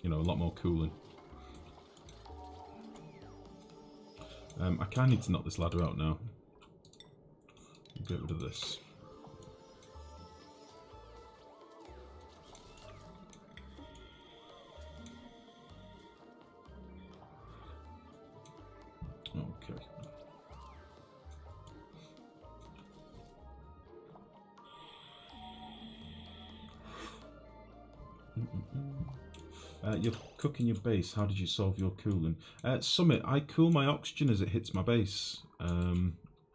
you know, a lot more cooling. I kind of need to knock this ladder out now. Get rid of this. Okay. You're cooking your base. How did you solve your cooling? Summit, I cool my oxygen as it hits my base.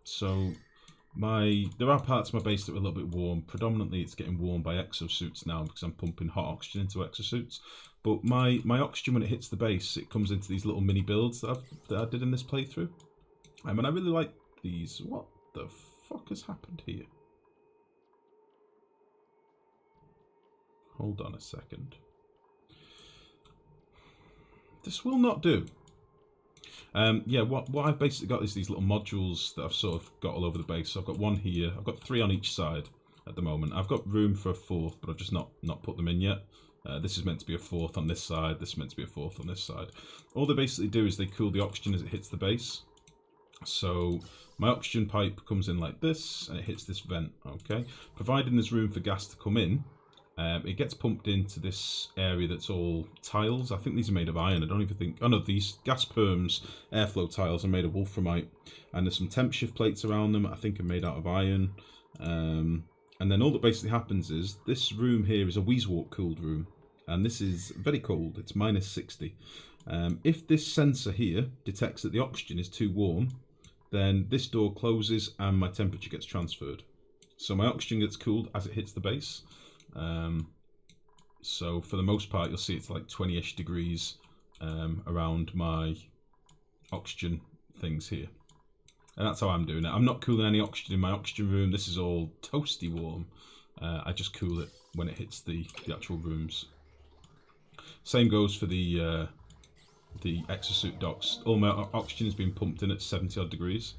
So there are parts of my base that are a little bit warm. Predominantly it's getting warm by exosuits now because I'm pumping hot oxygen into exosuits. But my oxygen, when it hits the base, it comes into these little mini builds that I did in this playthrough. And I really like these. What the fuck has happened here? Hold on a second. This will not do. Yeah, what I've basically got is these little modules that I've sort of got all over the base. So I've got one here. I've got 3 on each side at the moment. I've got room for a 4th, but I've just not put them in yet. This is meant to be a 4th on this side. This is meant to be a 4th on this side. All they basically do is they cool the oxygen as it hits the base. So my oxygen pipe comes in like this, and it hits this vent, okay? Providing there's room for gas to come in, it gets pumped into this area that's all tiles. I think these are made of iron. I don't even think... Oh no, these gas perms airflow tiles are made of wolframite. And there's some temp shift plates around them I think are made out of iron. And then all that basically happens is this room here is a Weezewalk cooled room. And this is very cold. It's minus 60. If this sensor here detects that the oxygen is too warm, then this door closes and my temperature gets transferred. So my oxygen gets cooled as it hits the base. So for the most part, you'll see it's like 20-ish degrees around my oxygen things here. And that's how I'm doing it. I'm not cooling any oxygen in my oxygen room. This is all toasty warm. I just cool it when it hits the actual rooms. Same goes for the exosuit docks. All my oxygen is being pumped in at 70 odd degrees.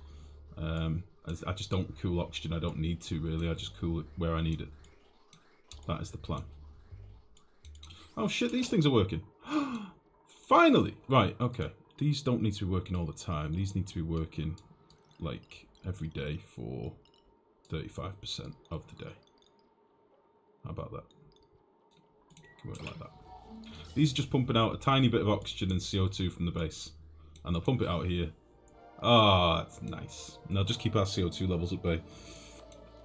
I just don't cool oxygen. I don't need to really. I just cool it where I need it. That is the plan. Oh shit, these things are working. Finally! Right, okay. These don't need to be working all the time. These need to be working like every day for 35% of the day. How about that? Can work like that. These are just pumping out a tiny bit of oxygen and CO2 from the base. And they'll pump it out here. Ah, that's nice. And they'll just keep our CO2 levels at bay.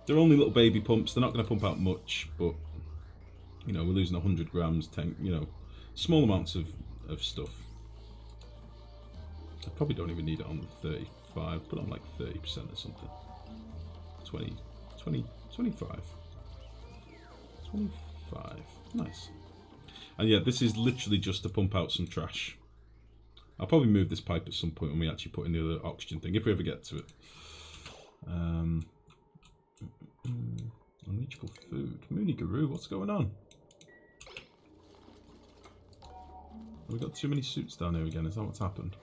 They're only little baby pumps. They're not going to pump out much, but you know, we're losing 100 grams, 10, you know, small amounts of stuff. I probably don't even need it on the 35, put on like 30% or something. 20, 20, 25. 25. Nice. And yeah, this is literally just to pump out some trash. I'll probably move this pipe at some point when we actually put in the other oxygen thing, if we ever get to it. Unreachable food. Moony Guru, what's going on? Have we got too many suits down here again? Is that what's happened?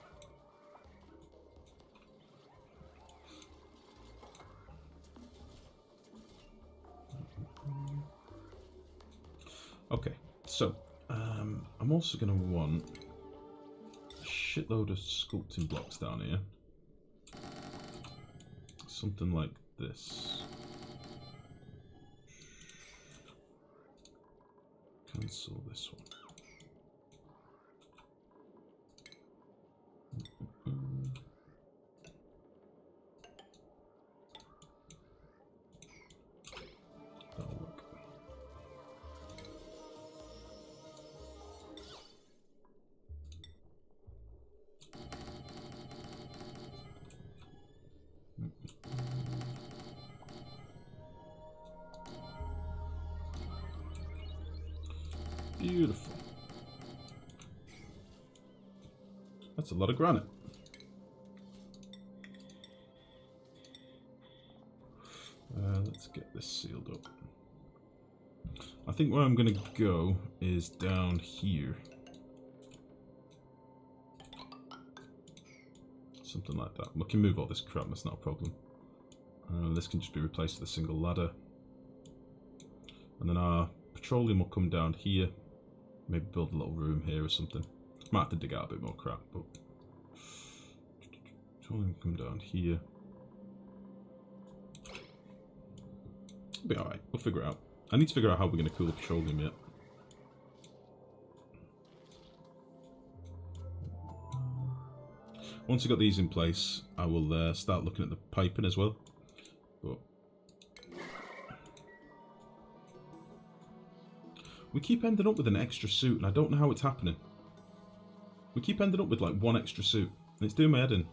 Okay, so I'm also going to want a shitload of sculpting blocks down here. Something like this. Cancel this one. That'll work. Beautiful. That's a lot of granite. Let's get this sealed up. I think where I'm going to go is down here. Something like that. We can move all this crap, that's not a problem. This can just be replaced with a single ladder. And then our petroleum will come down here. Maybe build a little room here or something. Might have to dig out a bit more crap, but come down here. It'll be alright. We'll figure it out. I need to figure out how we're going to cool the petroleum yet. Once I've got these in place, I will start looking at the piping as well. But we keep ending up with an extra suit, and I don't know how it's happening. We keep ending up with like one extra suit, and it's doing my head in.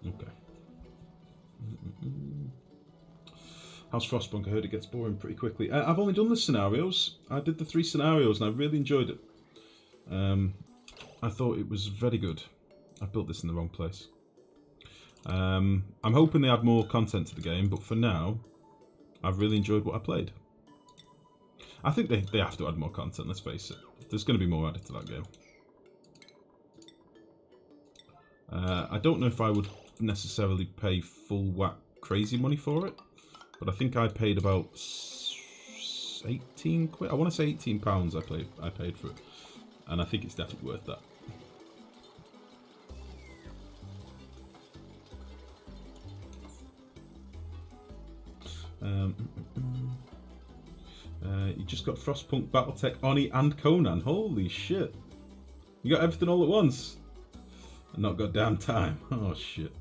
Okay. How's Frostpunk? I heard it gets boring pretty quickly. I've only done the scenarios. I did the 3 scenarios, and I really enjoyed it. I thought it was very good. I built this in the wrong place. I'm hoping they add more content to the game, but for now, I've really enjoyed what I played. I think they have to add more content, let's face it. There's going to be more added to that game. I don't know if I would necessarily pay full whack crazy money for it, but I think I paid about 18 quid. I want to say £18 I paid for it, and I think it's definitely worth that. You just got Frostpunk, Battletech, Oni, and Conan. Holy shit! You got everything all at once, and not got damn time. Oh shit!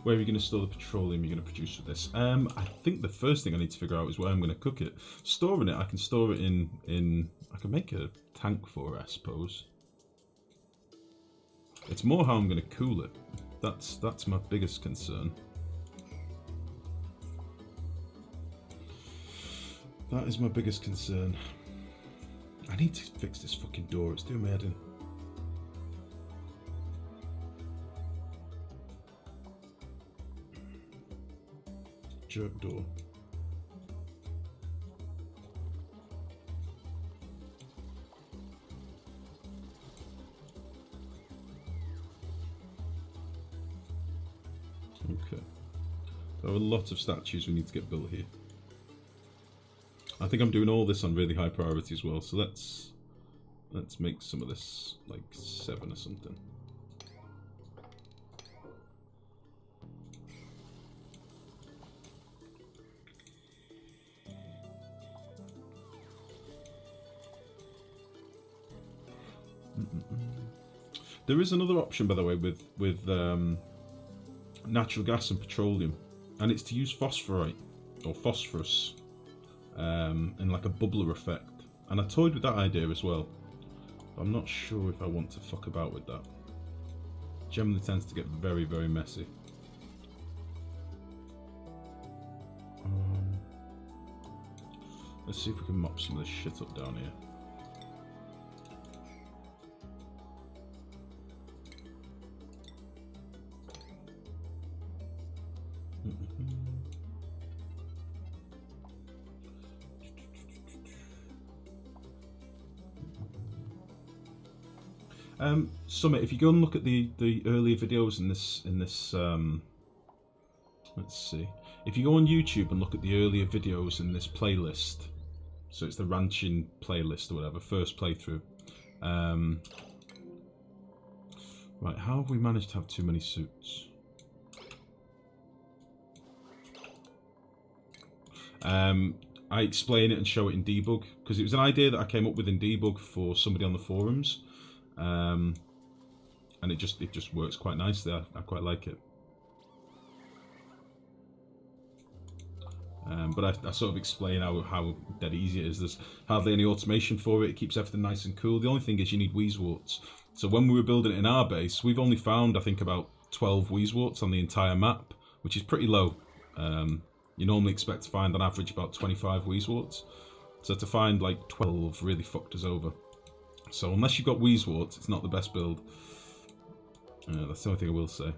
Where are you going to store the petroleum you're going to produce with this? I think the first thing I need to figure out is where I'm going to cook it. Storing it, I can store it in. I can make a tank for it, I suppose. It's more how I'm going to cool it. That's my biggest concern. That is my biggest concern. I need to fix this fucking door. It's doing my head in. Jerk door. Okay. There are a lot of statues we need to get built here. I think I'm doing all this on really high priority as well, so let's make some of this like 7 or something. There is another option, by the way, with natural gas and petroleum, and it's to use phosphorite or phosphorus in like a bubbler effect. And I toyed with that idea as well. But I'm not sure if I want to fuck about with that. Generally tends to get very, very messy. Let's see if we can mop some of this shit up down here. Summit, if you go and look at the earlier videos in this let's see, if you go on YouTube and look at the earlier videos in this playlist, so it's the ranching playlist or whatever, first playthrough. Right, how have we managed to have too many suits? I explain it and show it in debug because it was an idea that I came up with in debug for somebody on the forums. And it just works quite nicely. I quite like it. But I sort of explain how dead easy it is. There's hardly any automation for it. It keeps everything nice and cool. The only thing is you need wheezeworts. So when we were building it in our base, we've only found, I think, about 12 wheezeworts on the entire map, which is pretty low. You normally expect to find on average about 25 wheezeworts. So to find like 12 really fucked us over. So unless you've got wheezeworts, it's not the best build. That's the only thing I will say.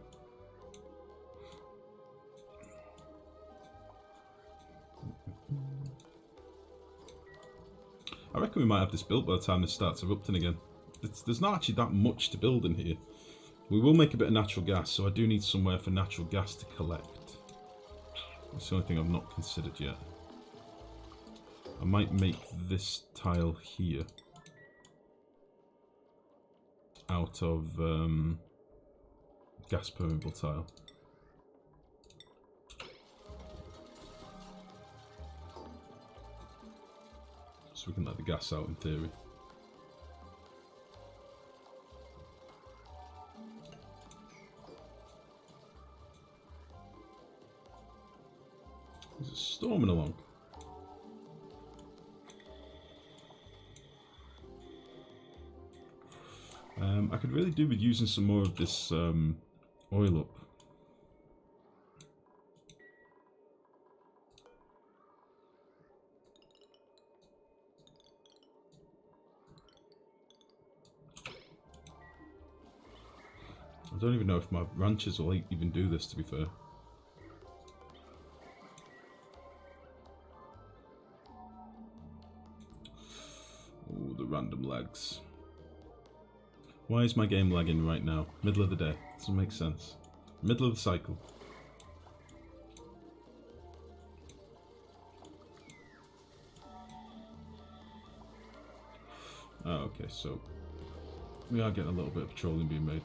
I reckon we might have this built by the time this starts erupting again. There's not actually that much to build in here. We will make a bit of natural gas, so I do need somewhere for natural gas to collect. That's the only thing I've not considered yet. I might make this tile here out of gas permeable tile. So we can let the gas out in theory. There's a storming along. I could really do with using some more of this oil up. I don't even know if my ranchers will even do this, to be fair. Oh, the random lags. Why is my game lagging right now? Middle of the day. Doesn't make sense. Middle of the cycle. Oh, okay, so we are getting a little bit of petroleum being made.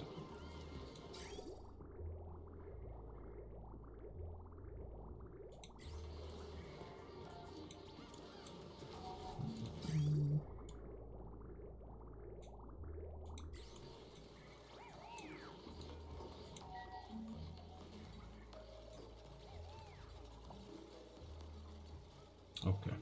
Okay.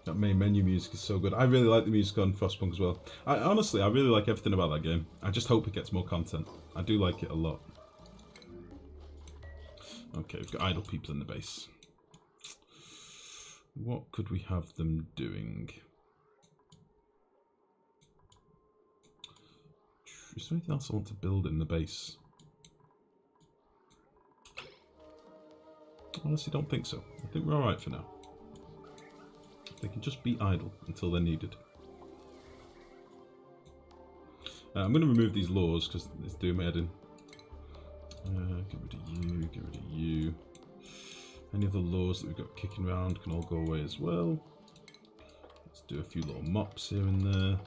That main menu music is so good. I really like the music on Frostpunk as well. Honestly, I really like everything about that game. I just hope it gets more content. I do like it a lot. Okay, we've got idle people in the base. What could we have them doing? Is there anything else I want to build in the base? Honestly, don't think so. I think we're alright for now. They can just be idle until they're needed. I'm going to remove these laws because it's doing my head in. Get rid of you, get rid of you. Any of the laws that we've got kicking around can all go away as well. Let's do a few little mops here and there.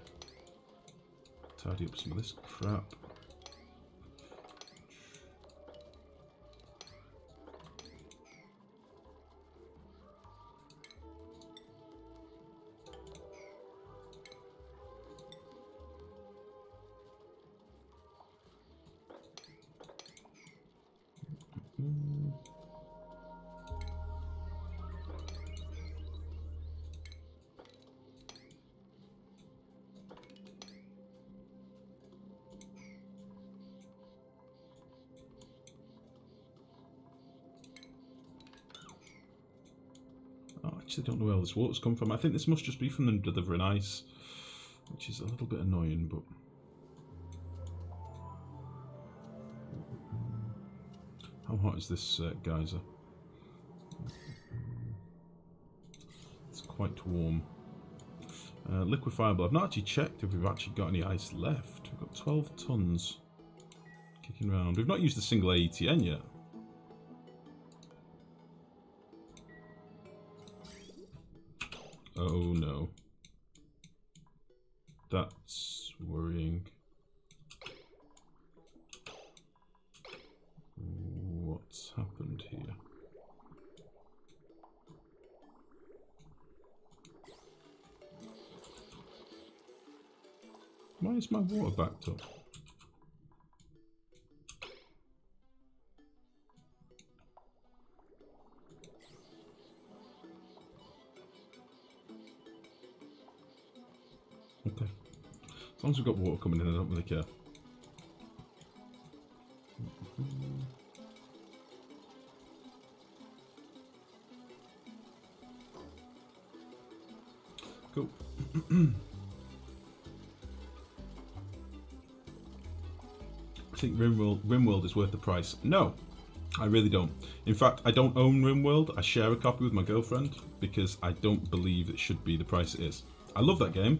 Tidy up some of this crap. I actually don't know where this water's come from. I think this must just be from them delivering ice, which is a little bit annoying, but... How hot is this geyser? It's quite warm. Liquefiable. I've not actually checked if we've actually got any ice left. We've got 12 tons kicking around. We've not used a single AETN yet. Oh no. That's worrying. What's happened here? Why is my water backed up? Okay. As long as we've got water coming in, I don't really care. Cool. I think Rimworld is worth the price. No, I really don't. In fact, I don't own RimWorld. I share a copy with my girlfriend because I don't believe it should be the price it is. I love that game.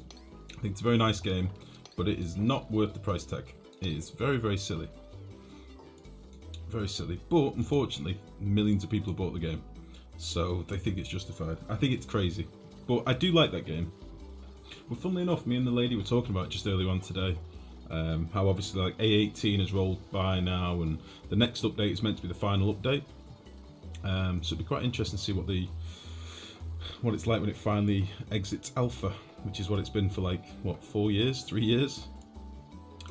I think it's a very nice game, but it is not worth the price tag. It is very, very silly. Very silly. But unfortunately, millions of people have bought the game, so they think it's justified. I think it's crazy, but I do like that game. Well, funnily enough, me and the lady were talking about it just earlier on today. How obviously like A18 has rolled by now, and the next update is meant to be the final update. So it'd be quite interesting to see what it's like when it finally exits alpha, which is what it's been for like what 4 years, 3 years.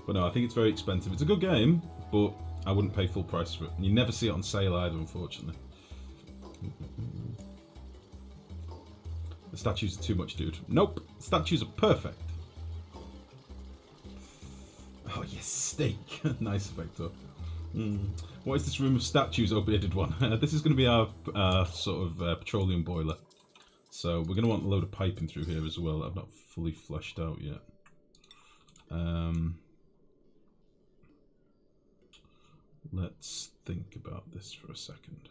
But no, I think it's very expensive. It's a good game, but I wouldn't pay full price for it. And you never see it on sale either, unfortunately. The statues are too much, dude. Nope, statues are perfect. Oh yes, steak. Nice effect though. What is this room of statues, oh bearded one? This is going to be our sort of petroleum boiler. So we're going to want a load of piping through here as well. I've not fully fleshed out yet. Let's think about this for a second.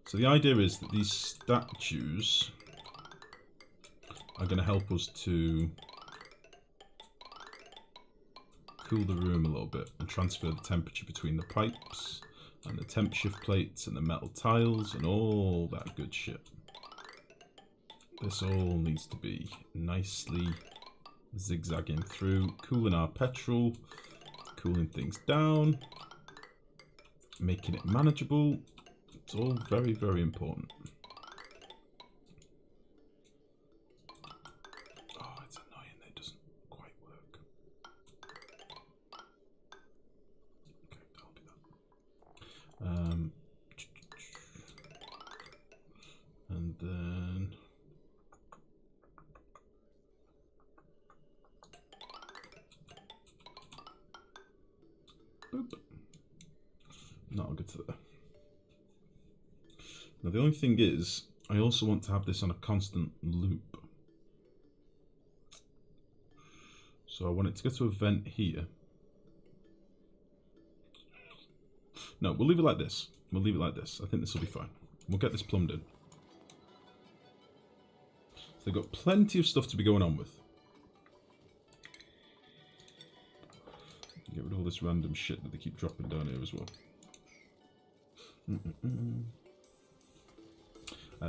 So the idea is that these statues are going to help us to cool the room a little bit and transfer the temperature between the pipes and the temp shift plates and the metal tiles and all that good shit. This all needs to be nicely zigzagging through, cooling our petrol, cooling things down, making it manageable. It's all very, very important. Oh, it's annoying that it doesn't quite work. Okay, that'll be that. And then boop. That'll get to there. Now the only thing is, I also want to have this on a constant loop. So I want it to go to a vent here. No, we'll leave it like this. We'll leave it like this. I think this will be fine. We'll get this plumbed in. So they've got plenty of stuff to be going on with. Get rid of all this random shit that they keep dropping down here as well.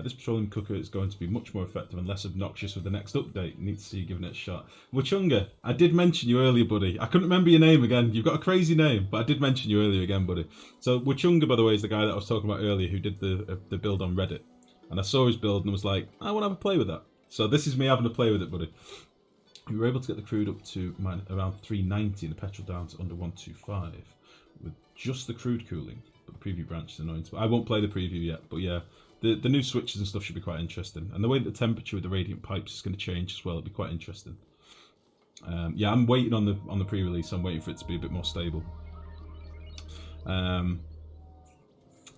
This petroleum cooker is going to be much more effective and less obnoxious with the next update. Need to see you giving it a shot. Wachunga, I did mention you earlier, buddy. I couldn't remember your name again. You've got a crazy name, but I did mention you earlier again, buddy. So Wachunga, by the way, is the guy that I was talking about earlier who did the build on Reddit. And I saw his build and was like, I want to have a play with that. So this is me having a play with it, buddy. We were able to get the crude up to around 390 and the petrol down to under 125 with just the crude cooling. But the preview branch is annoying. I won't play the preview yet, but yeah. The new switches and stuff should be quite interesting. And the way that the temperature with the radiant pipes is going to change as well, it'll be quite interesting. Yeah, I'm waiting on the pre-release. I'm waiting for it to be a bit more stable.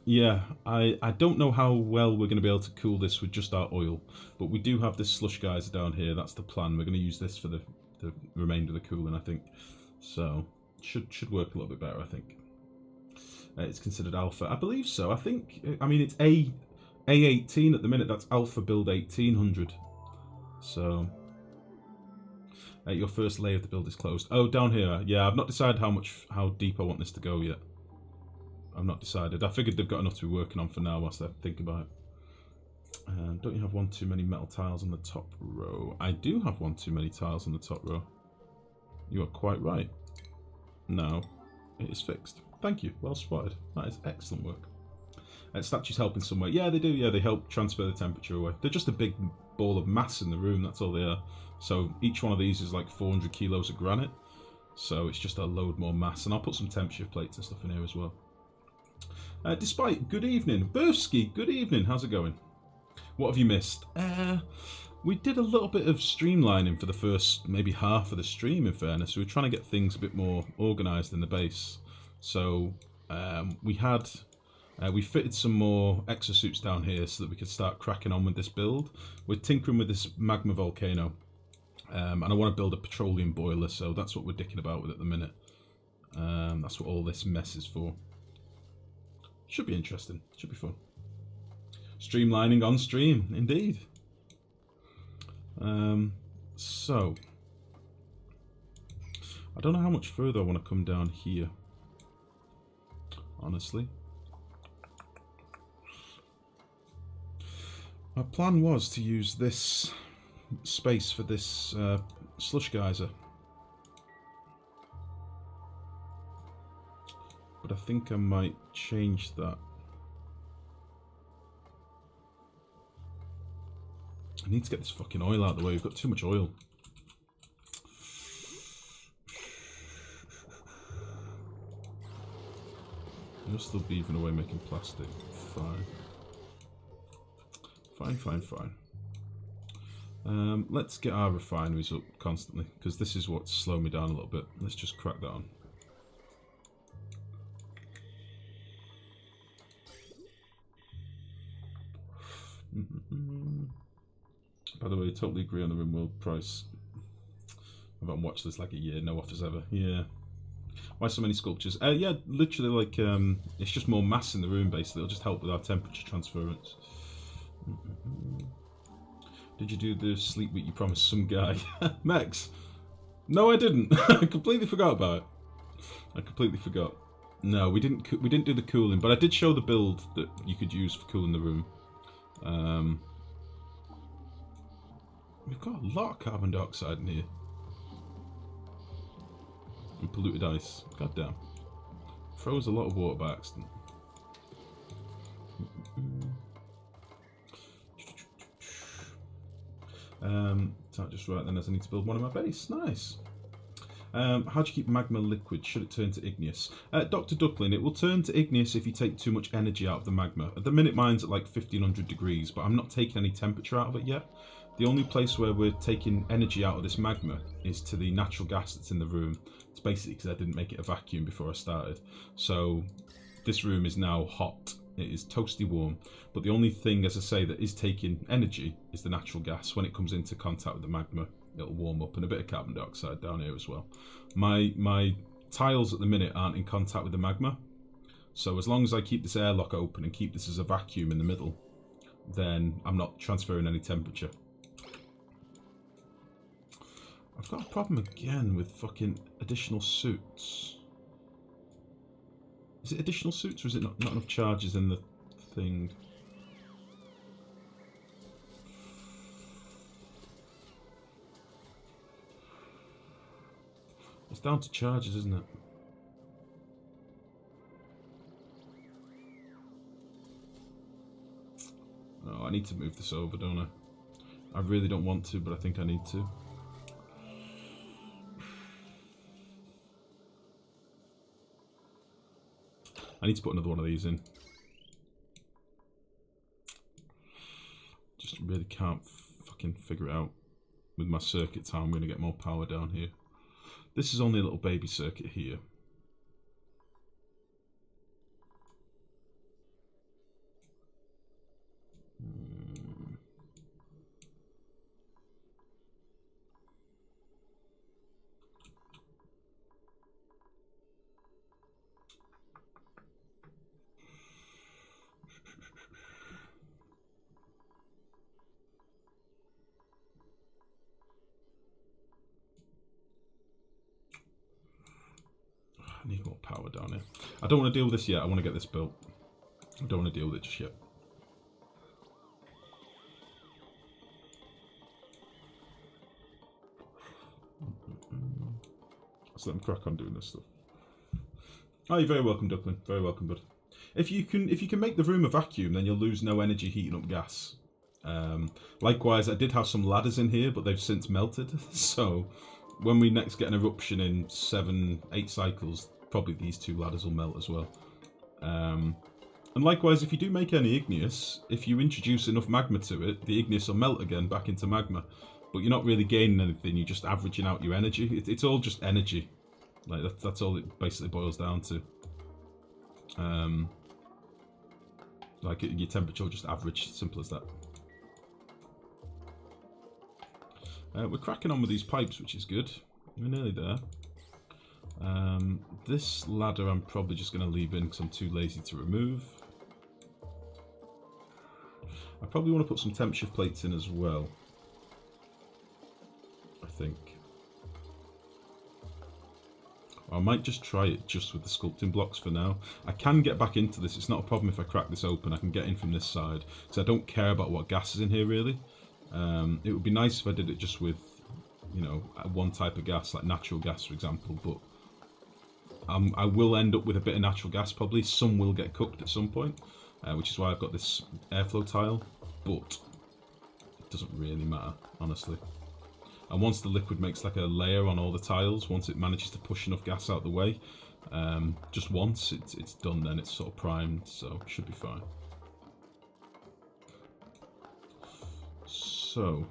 Yeah, I don't know how well we're going to be able to cool this with just our oil. But we do have this slush geyser down here. That's the plan. We're going to use this for the remainder of the cooling, I think. So, should work a little bit better, I think. It's considered alpha. I believe so. I mean, it's A18 at the minute. That's alpha build 1800. So your first layer of the build is closed. Oh, down here. Yeah, I've not decided how deep I want this to go yet. I've not decided. I figured they've got enough to be working on for now whilst I think about it. Don't you have one too many metal tiles on the top row? I do have one too many tiles on the top row. You are quite right. No, it is fixed. Thank you. Well spotted. That is excellent work. Statues help in some way. Yeah, they do. Yeah, they help transfer the temperature away. They're just a big ball of mass in the room. That's all they are. So each one of these is like 400 kilos of granite. So it's just a load more mass. And I'll put some temp shift plates and stuff in here as well. Despite, good evening. Burfsky, good evening. How's it going? What have you missed? We did a little bit of streamlining for the first maybe half of the stream, in fairness. We were trying to get things a bit more organised in the base. So we fitted some more exosuits down here so that we could start cracking on with this build. We're tinkering with this magma volcano. And I want to build a petroleum boiler, so that's what we're dicking about with at the minute. That's what all this mess is for. Should be interesting. Should be fun. Streamlining on stream, indeed. So, I don't know how much further I want to come down here, honestly. My plan was to use this space for this slush geyser, but I think I might change that. I need to get this fucking oil out of the way. We've got too much oil. You're still beaving away making plastic. Fine. Fine, fine, fine. Let's get our refineries up constantly, because this is what's slowing me down a little bit. Let's just crack that on. By the way, I totally agree on the RimWorld price. I haven't watched this like a year, no offers ever. Yeah. Why so many sculptures? Yeah, literally like, it's just more mass in the room basically. It'll just help with our temperature transference. Did you do the sleep week you promised some guy? Max? No, I didn't. I completely forgot about it. I completely forgot. No, we didn't do the cooling, but I did show the build that you could use for cooling the room. We've got a lot of carbon dioxide in here. And polluted ice. God damn. Froze a lot of water by accident. So just right then, as I need to build one of my base. Nice. How do you keep magma liquid? Should it turn to igneous? Dr. Ducklin, it will turn to igneous if you take too much energy out of the magma. At the minute mine's at like 1500 degrees, but I'm not taking any temperature out of it yet. The only place where we're taking energy out of this magma is to the natural gas that's in the room. It's basically because I didn't make it a vacuum before I started. So this room is now hot. It is toasty warm. But the only thing, as I say, that is taking energy is the natural gas. When it comes into contact with the magma, it'll warm up, and a bit of carbon dioxide down here as well. My tiles at the minute aren't in contact with the magma. So as long as I keep this airlock open and keep this as a vacuum in the middle, then I'm not transferring any temperature. I've got a problem again with fucking additional suits. Is it additional suits, or is it not enough charges in the thing? It's down to charges, isn't it? Oh, I need to move this over, don't I? I really don't want to, but I think I need to. I need to put another one of these in. Just really can't fucking figure it out with my circuits how I'm going to get more power down here. This is only a little baby circuit here. I need more power down here. I don't want to deal with this yet. I want to get this built. I don't want to deal with it just yet. Let's let them crack on doing this stuff. Oh, you're very welcome, Duckling. Very welcome, bud. If you can make the room a vacuum, then you'll lose no energy heating up gas. Likewise, I did have some ladders in here, but they've since melted. So when we next get an eruption in 7-8 cycles, probably these two ladders will melt as well. And likewise, if you do make any igneous, if you introduce enough magma to it, the igneous will melt again back into magma. But you're not really gaining anything, you're just averaging out your energy. It's all just energy. Like that's all it basically boils down to. Like your temperature will just average, simple as that. We're cracking on with these pipes, which is good. We're nearly there. This ladder I'm probably just going to leave in because I'm too lazy to remove. I probably want to put some temp shift plates in as well, I think. I might just try it just with the sculpting blocks for now. I can get back into this. It's not a problem if I crack this open. I can get in from this side. Because I don't care about what gas is in here, really. It would be nice if I did it just with, you know, one type of gas, like natural gas, for example. But I will end up with a bit of natural gas, probably. Some will get cooked at some point. Which is why I've got this airflow tile. But it doesn't really matter, honestly. And once the liquid makes like a layer on all the tiles, once it manages to push enough gas out the way, just once, it's done then, it's sort of primed, so it should be fine. So...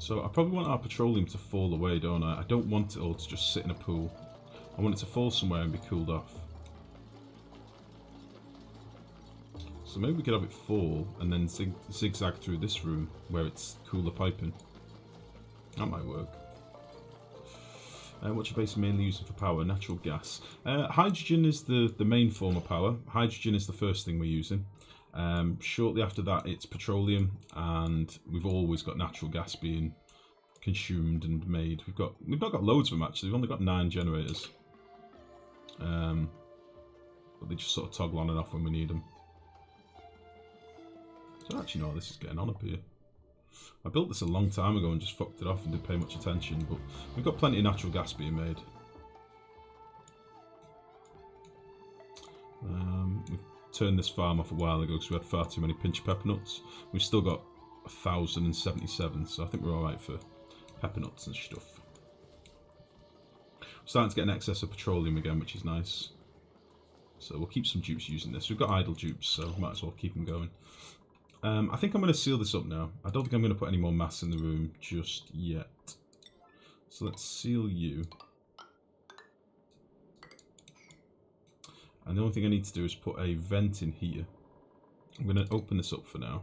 I probably want our petroleum to fall away, don't I? I don't want it all to just sit in a pool. I want it to fall somewhere and be cooled off. So maybe we could have it fall and then zigzag through this room where it's cooler piping. That might work. What's your base mainly using for power? Natural gas. Hydrogen is the main form of power. Hydrogen is the first thing we're using. Shortly after that it's petroleum, and we've always got natural gas being consumed and made. We've not got loads of them actually. We've only got 9 generators. But they just sort of toggle on and off when we need them. So actually no, this is getting on up here. I built this a long time ago and just fucked it off and didn't pay much attention, but we've got plenty of natural gas being made. We've turned this farm off a while ago because we had far too many pinch pepper nuts. We've still got 1,077, so I think we're alright for pepper nuts and stuff. We're starting to get an excess of petroleum again, which is nice. So we'll keep some dupes using this. We've got idle dupes, so might as well keep them going. I think I'm going to seal this up now. I don't think I'm going to put any more mass in the room just yet. So let's seal you. And the only thing I need to do is put a vent in here. I'm going to open this up for now.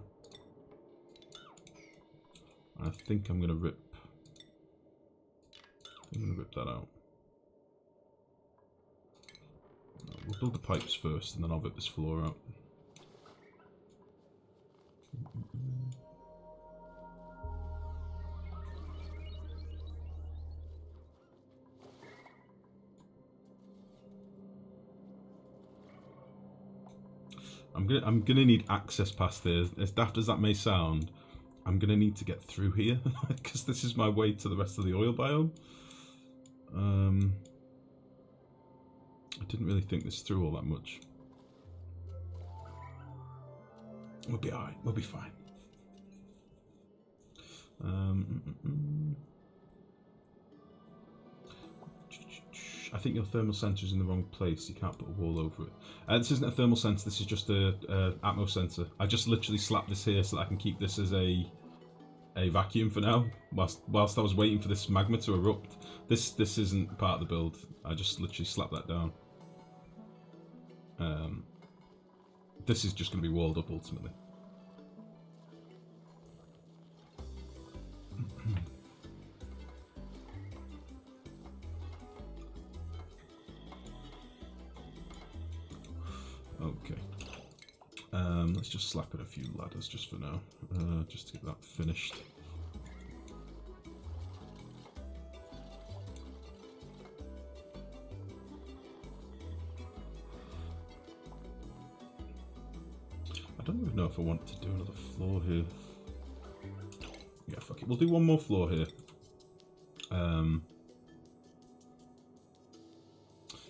I think I'm going to rip that out. We'll build the pipes first and then I'll rip this floor out. I'm gonna need access past there. As daft as that may sound, I'm gonna need to get through here because this is my way to the rest of the oil biome. I didn't really think this through all that much. We'll be alright. We'll be fine. I think your thermal sensor is in the wrong place. You can't put a wall over it. This isn't a thermal sensor. This is just a atmo sensor. I just literally slapped this here so that I can keep this as a vacuum for now. Whilst I was waiting for this magma to erupt. This isn't part of the build. I just literally slapped that down. This is just going to be walled up ultimately. Okay. Let's just slap in a few ladders just for now, just to get that finished. I don't even know if I want to do another floor here. Yeah, fuck it. We'll do one more floor here.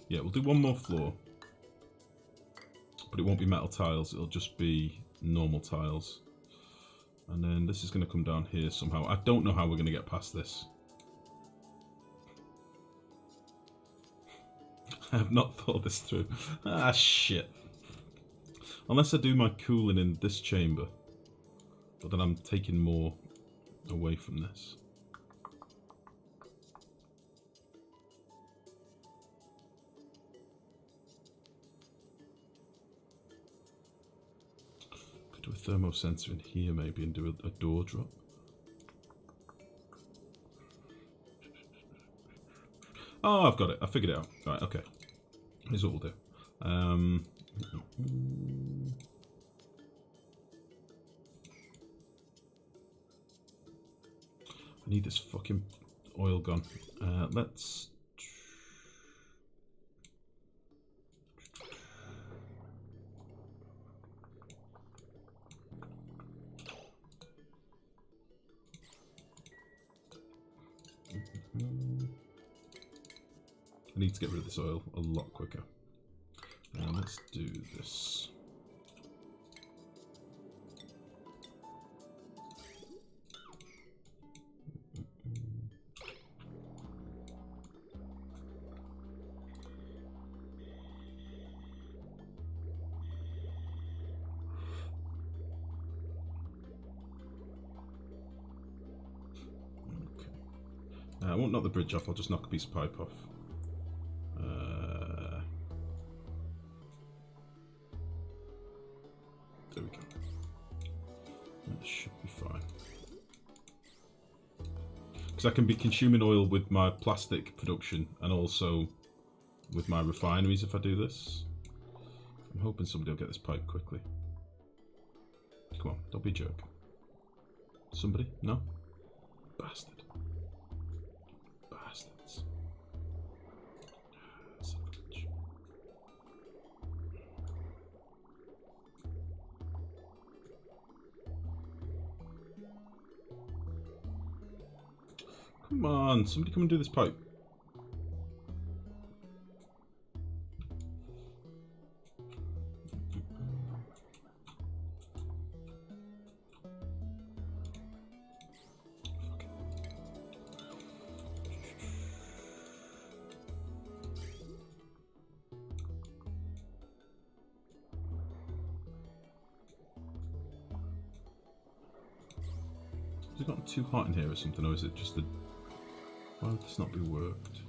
Yeah, we'll do one more floor. But it won't be metal tiles, it'll just be normal tiles. And then this is going to come down here somehow. I don't know how we're going to get past this. I have not thought this through. Ah, shit. Unless I do my cooling in this chamber. But then I'm taking more away from this. Could do a thermo sensor in here maybe and do a door drop. Oh, I've got it. I figured it out. Right, okay. Here's what we'll do. I need this fucking oil gone. Let's... I need to get rid of this oil a lot quicker. Let's do this. I won't knock the bridge off, I'll just knock a piece of pipe off. There we go. That should be fine. Because I can be consuming oil with my plastic production and also with my refineries if I do this. I'm hoping somebody will get this pipe quickly. Come on, don't be a jerk. Somebody? No? Bastard. Bastards. Savage. Come on, somebody come and do this pipe. Has it gotten too hot in here or something, or is it just the... Why would this not be worked?